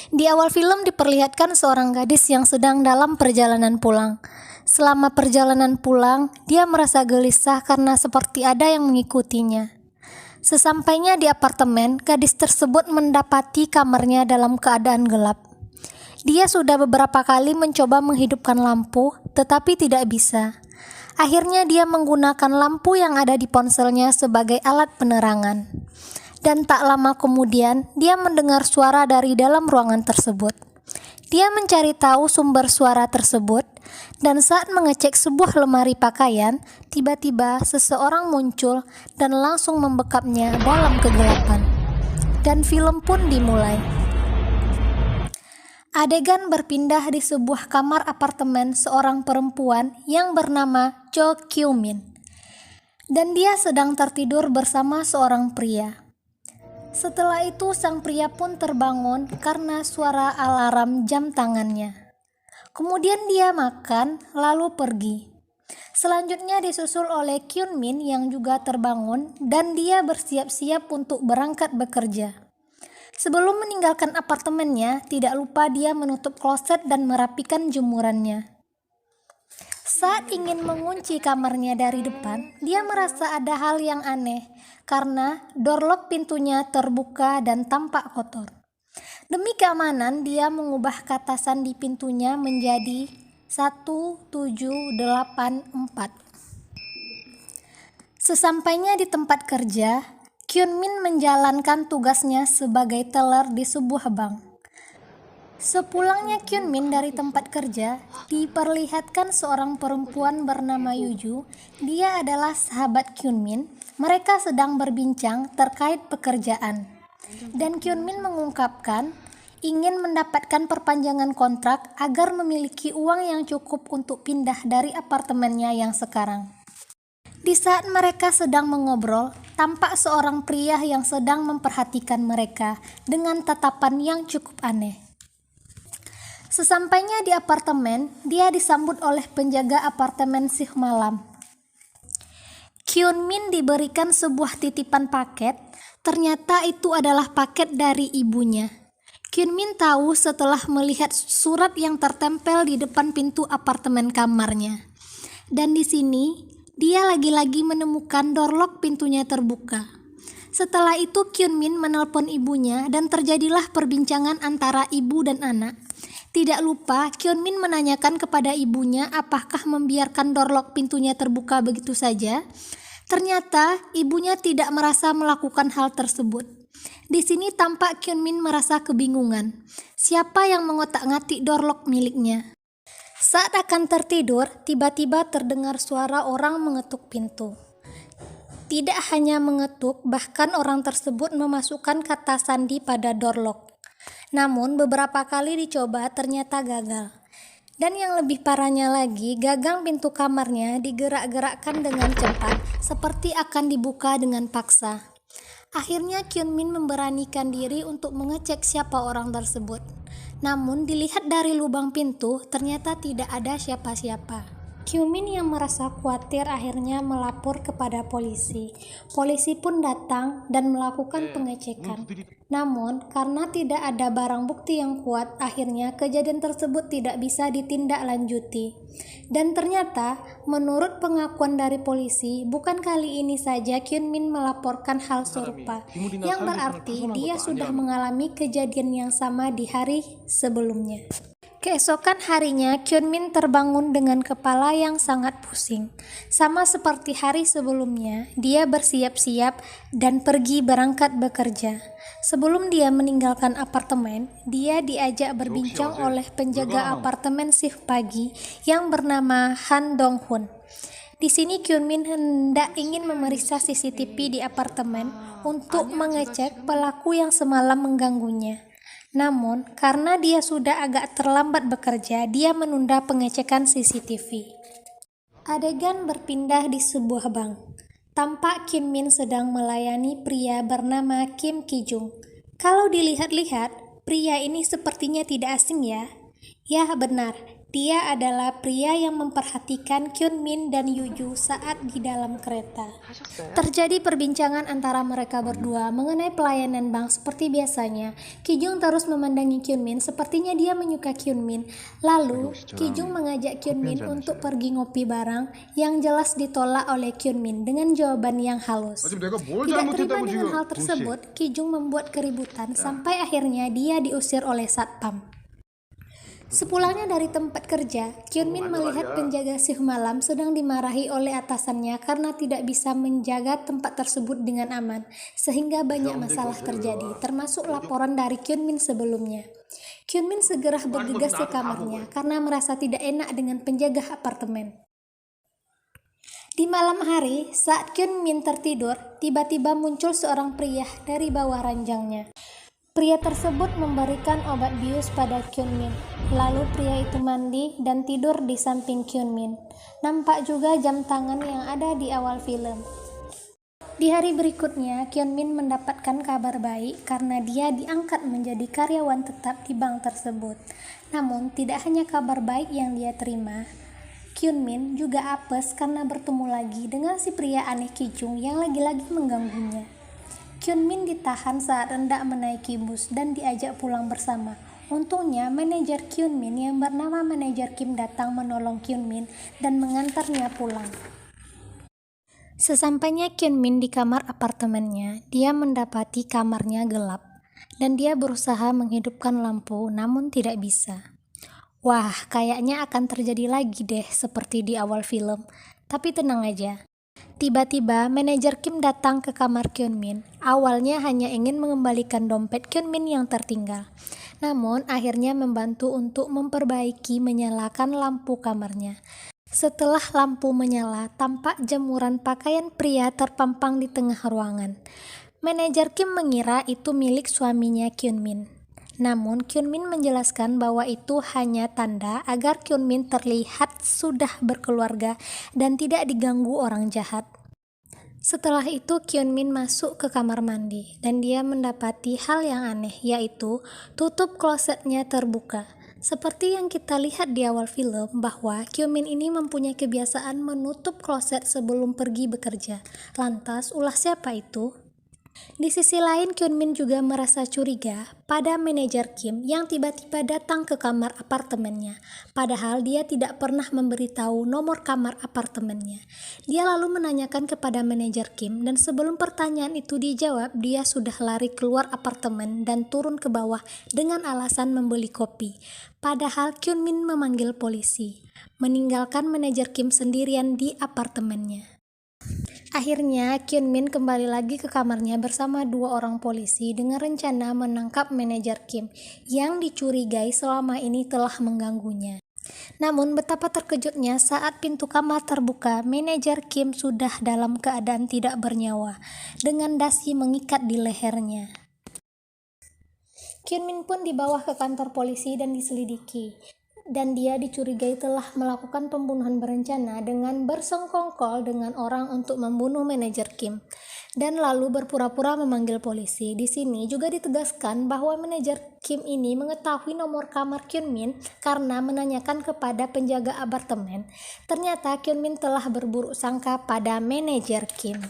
Di awal film diperlihatkan seorang gadis yang sedang dalam perjalanan pulang. Selama perjalanan pulang, dia merasa gelisah karena seperti ada yang mengikutinya. Sesampainya di apartemen, gadis tersebut mendapati kamarnya dalam keadaan gelap. Dia sudah beberapa kali mencoba menghidupkan lampu, tetapi tidak bisa. Akhirnya dia menggunakan lampu yang ada di ponselnya sebagai alat penerangan. Dan tak lama kemudian, dia mendengar suara dari dalam ruangan tersebut. Dia mencari tahu sumber suara tersebut, dan saat mengecek sebuah lemari pakaian, tiba-tiba seseorang muncul dan langsung membekapnya dalam kegelapan. Dan film pun dimulai. Adegan berpindah di sebuah kamar apartemen seorang perempuan yang bernama Jo Kyu-min. Dan dia sedang tertidur bersama seorang pria. Setelah itu sang pria pun terbangun karena suara alarm jam tangannya. Kemudian dia makan lalu pergi. Selanjutnya disusul oleh Kyun-min yang juga terbangun dan dia bersiap-siap untuk berangkat bekerja. Sebelum meninggalkan apartemennya, tidak lupa dia menutup kloset dan merapikan jemurannya. Saat ingin mengunci kamarnya dari depan, dia merasa ada hal yang aneh karena door lock pintunya terbuka dan tampak kotor. Demi keamanan, dia mengubah kata sandi pintunya menjadi 1784. Sesampainya di tempat kerja, Kyun-min menjalankan tugasnya sebagai teller di sebuah bank. Sepulangnya Kyun-min dari tempat kerja, diperlihatkan seorang perempuan bernama Yuju. Dia adalah sahabat Kyun-min. Mereka sedang berbincang terkait pekerjaan. Dan Kyun-min mengungkapkan ingin mendapatkan perpanjangan kontrak agar memiliki uang yang cukup untuk pindah dari apartemennya yang sekarang. Di saat mereka sedang mengobrol, tampak seorang pria yang sedang memperhatikan mereka dengan tatapan yang cukup aneh. Sesampainya di apartemen, dia disambut oleh penjaga apartemen shift malam. Kyun-min diberikan sebuah titipan paket, ternyata itu adalah paket dari ibunya. Kyun-min tahu setelah melihat surat yang tertempel di depan pintu apartemen kamarnya. Dan di sini, dia lagi-lagi menemukan door lock pintunya terbuka. Setelah itu Kyun-min menelpon ibunya dan terjadilah perbincangan antara ibu dan anak. Tidak lupa, Kyun-min menanyakan kepada ibunya apakah membiarkan door lock pintunya terbuka begitu saja. Ternyata, ibunya tidak merasa melakukan hal tersebut. Di sini tampak Kyun-min merasa kebingungan. Siapa yang mengotak-ngatik door lock miliknya? Saat akan tertidur, tiba-tiba terdengar suara orang mengetuk pintu. Tidak hanya mengetuk, bahkan orang tersebut memasukkan kata sandi pada door lock. Namun beberapa kali dicoba ternyata gagal. Dan yang lebih parahnya lagi, gagang pintu kamarnya digerak-gerakkan dengan cepat seperti akan dibuka dengan paksa. Akhirnya Kyun-min memberanikan diri untuk mengecek siapa orang tersebut. Namun dilihat dari lubang pintu ternyata tidak ada siapa-siapa. Kyun-min yang merasa khawatir akhirnya melapor kepada polisi. Polisi pun datang dan melakukan pengecekan. Namun, karena tidak ada barang bukti yang kuat, akhirnya kejadian tersebut tidak bisa ditindaklanjuti. Dan ternyata, menurut pengakuan dari polisi, bukan kali ini saja Kyun-min melaporkan hal serupa, yang berarti dia sudah mengalami kejadian yang sama di hari sebelumnya. Keesokan harinya, Kyun-min terbangun dengan kepala yang sangat pusing. Sama seperti hari sebelumnya, dia bersiap-siap dan pergi berangkat bekerja. Sebelum dia meninggalkan apartemen, dia diajak berbincang oleh penjaga apartemen shift pagi yang bernama Han Dong-hun. Di sini Kyun-min hendak ingin memeriksa CCTV di apartemen untuk mengecek pelaku yang semalam mengganggunya. Namun, karena dia sudah agak terlambat bekerja, dia menunda pengecekan CCTV. Adegan berpindah di sebuah bank. Tampak Kyun-min sedang melayani pria bernama Kim Ki-jung. Kalau dilihat-lihat, pria ini sepertinya tidak asing ya. Ya benar, Dia adalah pria yang memperhatikan Kyunmin dan Yuju saat di dalam kereta. Terjadi perbincangan antara mereka berdua mengenai pelayanan bank seperti biasanya. Kijung terus memandangi Kyunmin, sepertinya dia menyuka Kyunmin. Lalu, Kijung mengajak Kyunmin untuk pergi ngopi bareng, yang jelas ditolak oleh Kyunmin dengan jawaban yang halus. Tidak terima dengan hal tersebut, Kijung membuat keributan sampai akhirnya dia diusir oleh satpam. Sepulangnya dari tempat kerja, Kyunmin melihat penjaga shift malam sedang dimarahi oleh atasannya karena tidak bisa menjaga tempat tersebut dengan aman, sehingga banyak masalah terjadi, termasuk laporan dari Kyunmin sebelumnya. Kyunmin segera bergegas ke kamarnya karena merasa tidak enak dengan penjaga apartemen. Di malam hari, saat Kyunmin tertidur, tiba-tiba muncul seorang pria dari bawah ranjangnya. Pria tersebut memberikan obat bius pada Kyunmin. Lalu pria itu mandi dan tidur di samping Kyunmin. Nampak juga jam tangan yang ada di awal film. Di hari berikutnya, Kyunmin mendapatkan kabar baik karena dia diangkat menjadi karyawan tetap di bank tersebut. Namun, tidak hanya kabar baik yang dia terima. Kyunmin juga apes karena bertemu lagi dengan si pria aneh Kijung yang lagi-lagi mengganggunya. Kyunmin ditahan saat hendak menaiki bus dan diajak pulang bersama. Untungnya, manajer Kyunmin yang bernama Manajer Kim datang menolong Kyunmin dan mengantarnya pulang. Sesampainya Kyunmin di kamar apartemennya, dia mendapati kamarnya gelap dan dia berusaha menghidupkan lampu namun tidak bisa. Wah, kayaknya akan terjadi lagi deh seperti di awal film. Tapi tenang aja. Tiba-tiba, manajer Kim datang ke kamar Kyunmin. Awalnya hanya ingin mengembalikan dompet Kyunmin yang tertinggal. Namun, akhirnya membantu untuk memperbaiki menyalakan lampu kamarnya. Setelah lampu menyala, tampak jemuran pakaian pria terpampang di tengah ruangan. Manajer Kim mengira itu milik suaminya Kyunmin. Namun, Kyunmin menjelaskan bahwa itu hanya tanda agar Kyunmin terlihat sudah berkeluarga dan tidak diganggu orang jahat. Setelah itu, Kyunmin masuk ke kamar mandi dan dia mendapati hal yang aneh, yaitu tutup klosetnya terbuka. Seperti yang kita lihat di awal film, bahwa Kyunmin ini mempunyai kebiasaan menutup kloset sebelum pergi bekerja. Lantas, ulah siapa itu? Di sisi lain, Kyunmin juga merasa curiga pada manajer Kim yang tiba-tiba datang ke kamar apartemennya, padahal dia tidak pernah memberitahu nomor kamar apartemennya. Dia lalu menanyakan kepada manajer Kim dan sebelum pertanyaan itu dijawab, dia sudah lari keluar apartemen dan turun ke bawah dengan alasan membeli kopi. Padahal Kyunmin memanggil polisi, meninggalkan manajer Kim sendirian di apartemennya. Akhirnya, Kyunmin kembali lagi ke kamarnya bersama 2 orang polisi dengan rencana menangkap manajer Kim yang dicurigai selama ini telah mengganggunya. Namun betapa terkejutnya saat pintu kamar terbuka, manajer Kim sudah dalam keadaan tidak bernyawa dengan dasi mengikat di lehernya. Kyunmin pun dibawa ke kantor polisi dan diselidiki. Dan dia dicurigai telah melakukan pembunuhan berencana dengan bersengkongkol dengan orang untuk membunuh manajer Kim dan lalu berpura-pura memanggil polisi. Di sini juga ditegaskan bahwa manajer Kim ini mengetahui nomor kamar Kyunmin karena menanyakan kepada penjaga apartemen. Ternyata Kyunmin telah berburuk sangka pada manajer Kim.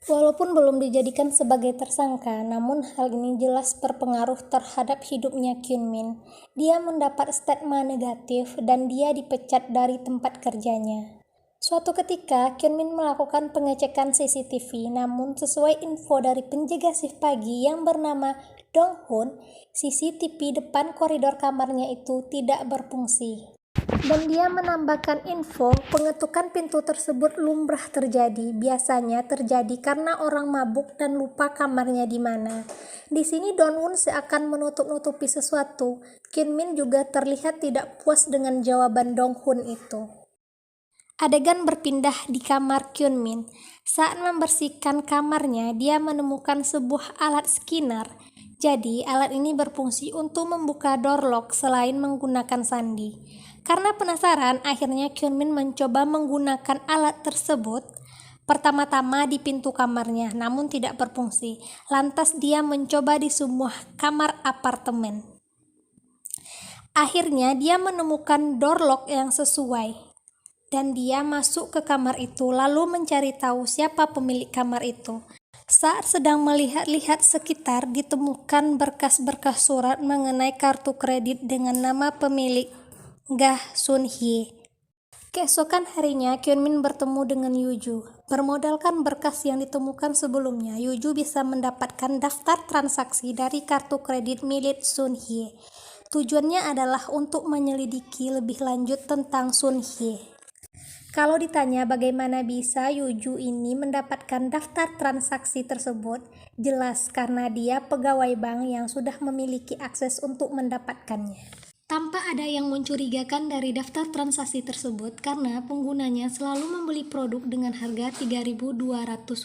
Walaupun belum dijadikan sebagai tersangka, namun hal ini jelas berpengaruh terhadap hidupnya Kyunmin. Dia mendapat stigma negatif dan dia dipecat dari tempat kerjanya. Suatu ketika, Kyunmin melakukan pengecekan CCTV, namun sesuai info dari penjaga shift pagi yang bernama Dong-hoon, CCTV depan koridor kamarnya itu tidak berfungsi. Dan dia menambahkan info, pengetukan pintu tersebut lumrah terjadi. Biasanya terjadi karena orang mabuk dan lupa kamarnya di mana. Di sini Dong-hoon seakan menutup-nutupi sesuatu. Kyunmin juga terlihat tidak puas dengan jawaban Dong-hoon itu. Adegan berpindah di kamar Kyunmin. Saat membersihkan kamarnya, dia menemukan sebuah alat scanner. Jadi, alat ini berfungsi untuk membuka door lock selain menggunakan sandi. Karena penasaran, akhirnya Kyunmin mencoba menggunakan alat tersebut. Pertama-tama di pintu kamarnya, namun tidak berfungsi. Lantas dia mencoba di semua kamar apartemen. Akhirnya dia menemukan door lock yang sesuai. Dan dia masuk ke kamar itu lalu mencari tahu siapa pemilik kamar itu. Saat sedang melihat-lihat sekitar, ditemukan berkas-berkas surat mengenai kartu kredit dengan nama pemilik Gah Sun-hye. Keesokan harinya, Kyunmin bertemu dengan Yuju. Bermodalkan berkas yang ditemukan sebelumnya, Yuju bisa mendapatkan daftar transaksi dari kartu kredit milik Sun-hye. Tujuannya adalah untuk menyelidiki lebih lanjut tentang Sun-hye. Kalau ditanya bagaimana bisa Yuju ini mendapatkan daftar transaksi tersebut, jelas karena dia pegawai bank yang sudah memiliki akses untuk mendapatkannya. Tampak ada yang mencurigakan dari daftar transaksi tersebut karena penggunanya selalu membeli produk dengan harga 3.200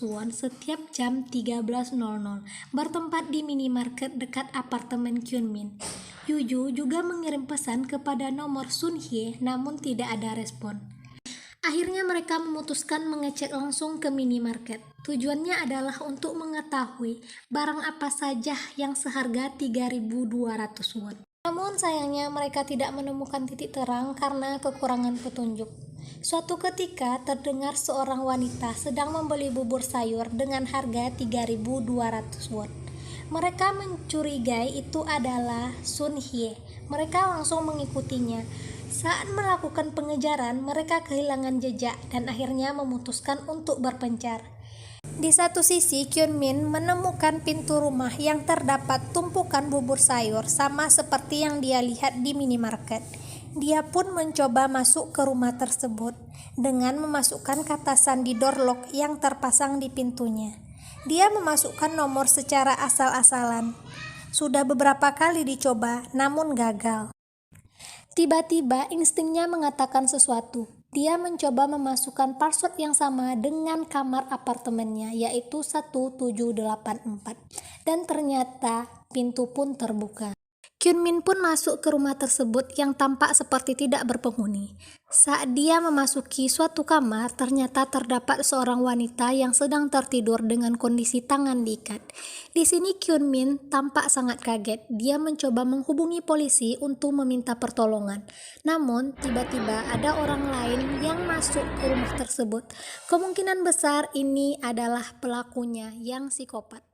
won setiap jam 13.00 bertempat di minimarket dekat apartemen Kyunmin. Yuju juga mengirim pesan kepada nomor Sun-hye namun tidak ada respon. Akhirnya mereka memutuskan mengecek langsung ke minimarket. Tujuannya adalah untuk mengetahui barang apa saja yang seharga 3.200 won. Namun sayangnya mereka tidak menemukan titik terang karena kekurangan petunjuk. Suatu ketika terdengar seorang wanita sedang membeli bubur sayur dengan harga 3.200 won. Mereka mencurigai itu adalah Sun-hye. Mereka langsung mengikutinya. Saat melakukan pengejaran, mereka kehilangan jejak dan akhirnya memutuskan untuk berpencar. Di satu sisi, Kyunmin menemukan pintu rumah yang terdapat tumpukan bubur sayur sama seperti yang dia lihat di minimarket. Dia pun mencoba masuk ke rumah tersebut dengan memasukkan kata sandi door lock yang terpasang di pintunya. Dia memasukkan nomor secara asal-asalan. Sudah beberapa kali dicoba, namun gagal. Tiba-tiba instingnya mengatakan sesuatu. Dia mencoba memasukkan password yang sama dengan kamar apartemennya, yaitu 1784. Dan ternyata pintu pun terbuka. Kyunmin pun masuk ke rumah tersebut yang tampak seperti tidak berpenghuni. Saat dia memasuki suatu kamar, ternyata terdapat seorang wanita yang sedang tertidur dengan kondisi tangan diikat. Di sini Kyunmin tampak sangat kaget. Dia mencoba menghubungi polisi untuk meminta pertolongan. Namun, tiba-tiba ada orang lain yang masuk ke rumah tersebut. Kemungkinan besar ini adalah pelakunya yang psikopat.